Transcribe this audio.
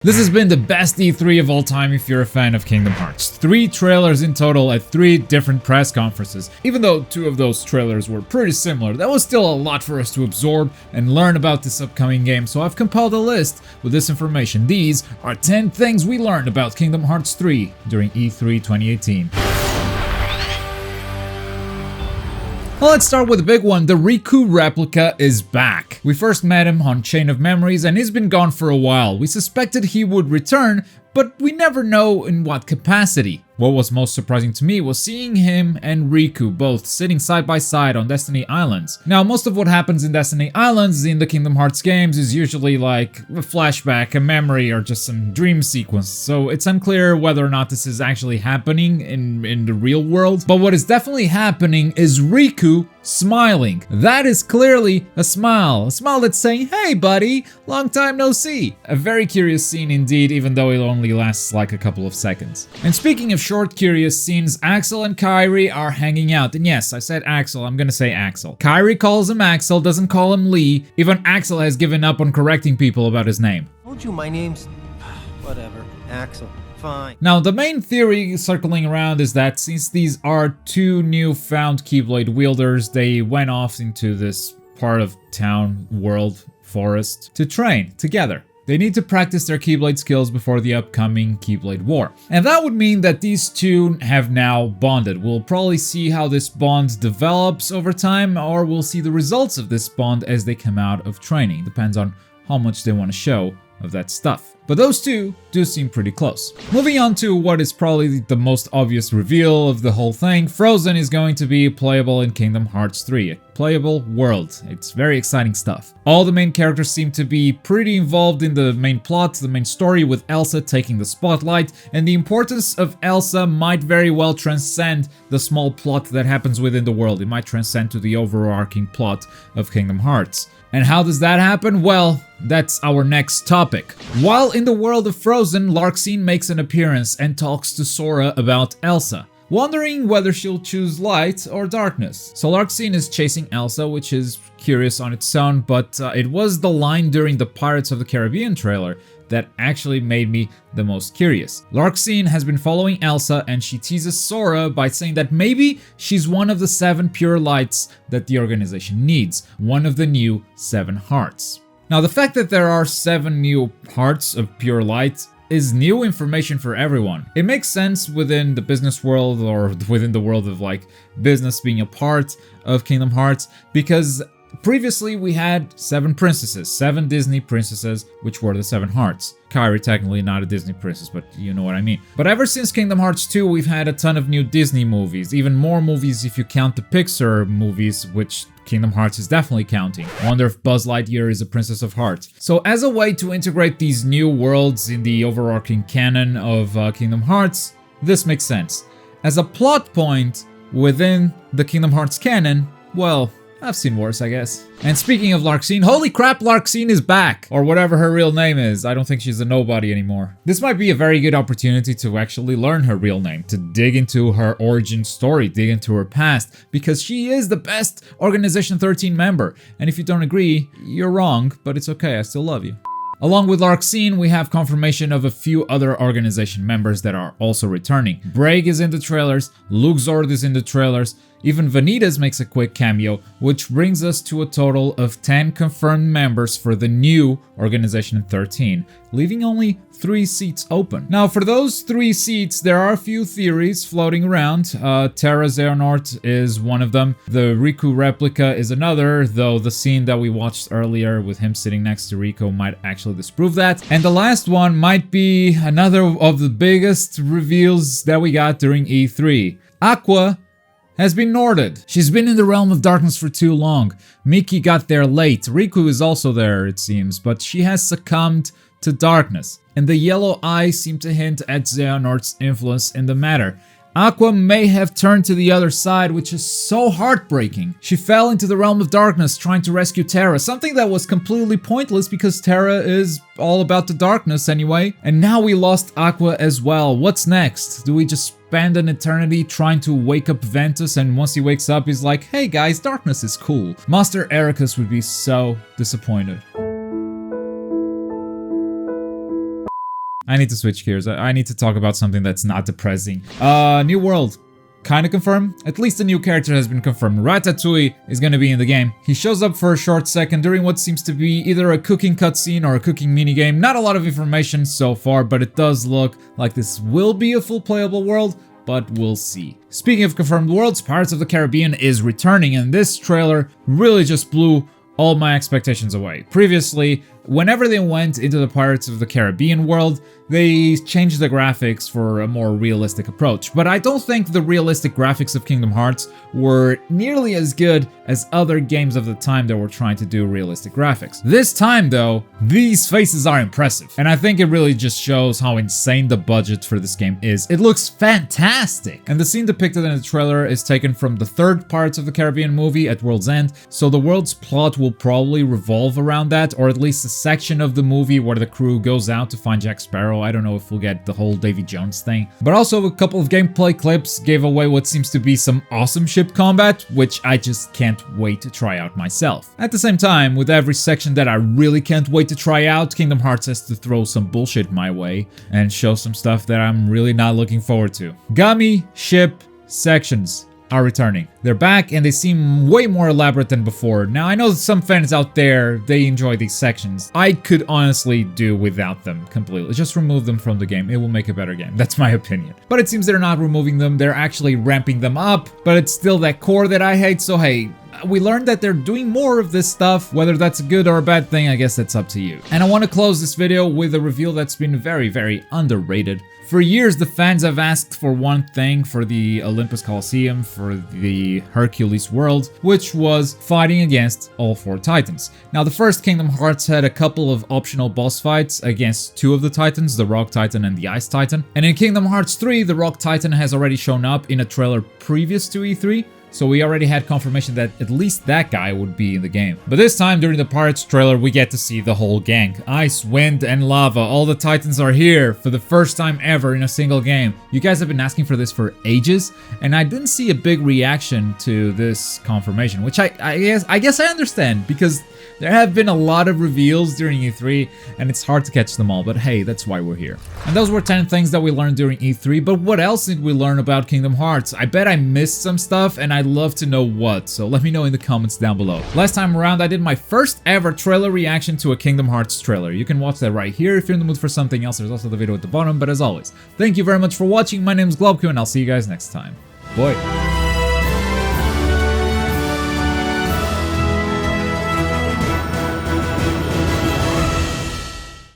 This has been the best E3 of all time if you're a fan of Kingdom Hearts. 3 trailers in total at 3 different press conferences. Even though 2 of those trailers were pretty similar, that was still a lot for us to absorb and learn about this upcoming game, so I've compiled a list with this information. These are 10 things we learned about Kingdom Hearts 3 during E3 2018. Well, let's start with the big one. The Riku replica is back. We first met him on Chain of Memories and he's been gone for a while. We suspected he would return, but we never know in what capacity. What was most surprising to me was seeing him and Riku both sitting side by side on Destiny Islands. Now, most of what happens in Destiny Islands in the Kingdom Hearts games is usually like a flashback, a memory, or just some dream sequence, so it's unclear whether or not this is actually happening in the real world. But what is definitely happening is Riku smiling. That is clearly a smile that's saying, "Hey buddy, long time no see." A very curious scene indeed, even though it only lasts like a couple of seconds. And speaking of short curious scenes, Axel and Kairi are hanging out. And yes, I said Axel, I'm gonna say Axel. Kairi calls him Axel, doesn't call him Lee. Even Axel has given up on correcting people about his name. Told you my name's... whatever. Axel. Fine. Now, the main theory circling around is that since these are 2 newfound Keyblade wielders, they went off into this part of town, world, forest to train together. They need to practice their Keyblade skills before the upcoming Keyblade War. And that would mean that these 2 have now bonded. We'll probably see how this bond develops over time, or we'll see the results of this bond as they come out of training. Depends on how much they want to show of that stuff. But those 2 do seem pretty close. Moving on to what is probably the most obvious reveal of the whole thing, Frozen is going to be playable in Kingdom Hearts 3. A playable world. It's very exciting stuff. All the main characters seem to be pretty involved in the main plot, the main story, with Elsa taking the spotlight, and the importance of Elsa might very well transcend the small plot that happens within the world. It might transcend to the overarching plot of Kingdom Hearts. And how does that happen? Well, that's our next topic. While in the world of Frozen, Larxene makes an appearance and talks to Sora about Elsa, wondering whether she'll choose light or darkness. So Larxene is chasing Elsa, which is curious on its own, but it was the line during the Pirates of the Caribbean trailer that actually made me the most curious. Larxene has been following Elsa and she teases Sora by saying that maybe she's one of the 7 pure lights that the organization needs, one of the new 7 hearts. Now, the fact that there are 7 new hearts of pure light is new information for everyone. It makes sense within the business world or within the world of like business being a part of Kingdom Hearts, because previously we had 7 princesses, 7 Disney princesses, which were the 7 hearts. Kairi technically not a Disney princess, but you know what I mean. But ever since Kingdom Hearts 2, we've had a ton of new Disney movies, even more movies if you count the Pixar movies, which Kingdom Hearts is definitely counting. Wonder if Buzz Lightyear is a Princess of Hearts. So as a way to integrate these new worlds in the overarching canon of Kingdom Hearts, this makes sense. As a plot point within the Kingdom Hearts canon, well, I've seen worse, I guess. And speaking of Larxene, holy crap, Larxene is back! Or whatever her real name is. I don't think she's a nobody anymore. This might be a very good opportunity to actually learn her real name, to dig into her origin story, dig into her past, because she is the best Organization 13 member. And if you don't agree, you're wrong, but it's okay, I still love you. Along with Larxene, we have confirmation of a few other organization members that are also returning. Braig is in the trailers, Luxord is in the trailers, even Vanitas makes a quick cameo, which brings us to a total of 10 confirmed members for the new Organization 13, leaving only 3 seats open. Now, for those 3 seats, there are a few theories floating around. Terra Xehanort is one of them. The Riku replica is another, though the scene that we watched earlier with him sitting next to Riku might actually disprove that. And the last one might be another of the biggest reveals that we got during E3. Aqua has been Norded. She's been in the realm of darkness for too long. Miki got there late. Riku is also there, it seems, but she has succumbed to darkness. And the yellow eyes seem to hint at Xehanort's influence in the matter. Aqua may have turned to the other side, which is so heartbreaking. She fell into the realm of darkness trying to rescue Terra, something that was completely pointless because Terra is all about the darkness anyway. And now we lost Aqua as well. What's next? Do we just spend an eternity trying to wake up Ventus, and once he wakes up he's like, hey guys, darkness is cool? Master Ericus would be so disappointed. I need to switch gears. I need to talk about something that's not depressing. New world. Kind of confirmed. At least a new character has been confirmed. Ratatouille is gonna be in the game. He shows up for a short second during what seems to be either a cooking cutscene or a cooking minigame. Not a lot of information so far, but it does look like this will be a full playable world, but we'll see. Speaking of confirmed worlds, Pirates of the Caribbean is returning, and this trailer really just blew all my expectations away. Previously, whenever they went into the Pirates of the Caribbean world, they changed the graphics for a more realistic approach. But I don't think the realistic graphics of Kingdom Hearts were nearly as good as other games of the time that were trying to do realistic graphics. This time though, these faces are impressive. And I think it really just shows how insane the budget for this game is. It looks fantastic! And the scene depicted in the trailer is taken from the third Pirates of the Caribbean movie at World's End, so the world's plot will probably revolve around that, or at least a section of the movie where the crew goes out to find Jack Sparrow. I don't know if we'll get the whole Davy Jones thing. But also a couple of gameplay clips gave away what seems to be some awesome ship combat, which I just can't wait to try out myself. At the same time, with every section that I really can't wait to try out, Kingdom Hearts has to throw some bullshit my way and show some stuff that I'm really not looking forward to. Gummy ship sections are returning. They're back and they seem way more elaborate than before. Now I know some fans out there, they enjoy these sections. I could honestly do without them completely. Just remove them from the game. It will make a better game. That's my opinion. But it seems they're not removing them. They're actually ramping them up, but it's still that core that I hate. So hey, we learned that they're doing more of this stuff. Whether that's a good or a bad thing, I guess that's up to you. And I want to close this video with a reveal that's been very, very underrated. For years, the fans have asked for one thing for the Olympus Coliseum, for the Hercules world, which was fighting against all 4 Titans. Now, the first Kingdom Hearts had a couple of optional boss fights against 2 of the Titans, the Rock Titan and the Ice Titan. And in Kingdom Hearts 3, the Rock Titan has already shown up in a trailer previous to E3. So we already had confirmation that at least that guy would be in the game. But this time, during the Pirates trailer, we get to see the whole gang. Ice, wind, and lava. All the Titans are here for the first time ever in a single game. You guys have been asking for this for ages, and I didn't see a big reaction to this confirmation, which I guess I understand, because there have been a lot of reveals during E3, and it's hard to catch them all, but hey, that's why we're here. And those were 10 things that we learned during E3, but what else did we learn about Kingdom Hearts? I bet I missed some stuff, and I'd love to know what, so let me know in the comments down below. Last time around, I did my first ever trailer reaction to a Kingdom Hearts trailer. You can watch that right here if you're in the mood for something else. There's also the video at the bottom, but as always, thank you very much for watching. My name is Globku, and I'll see you guys next time. Bye.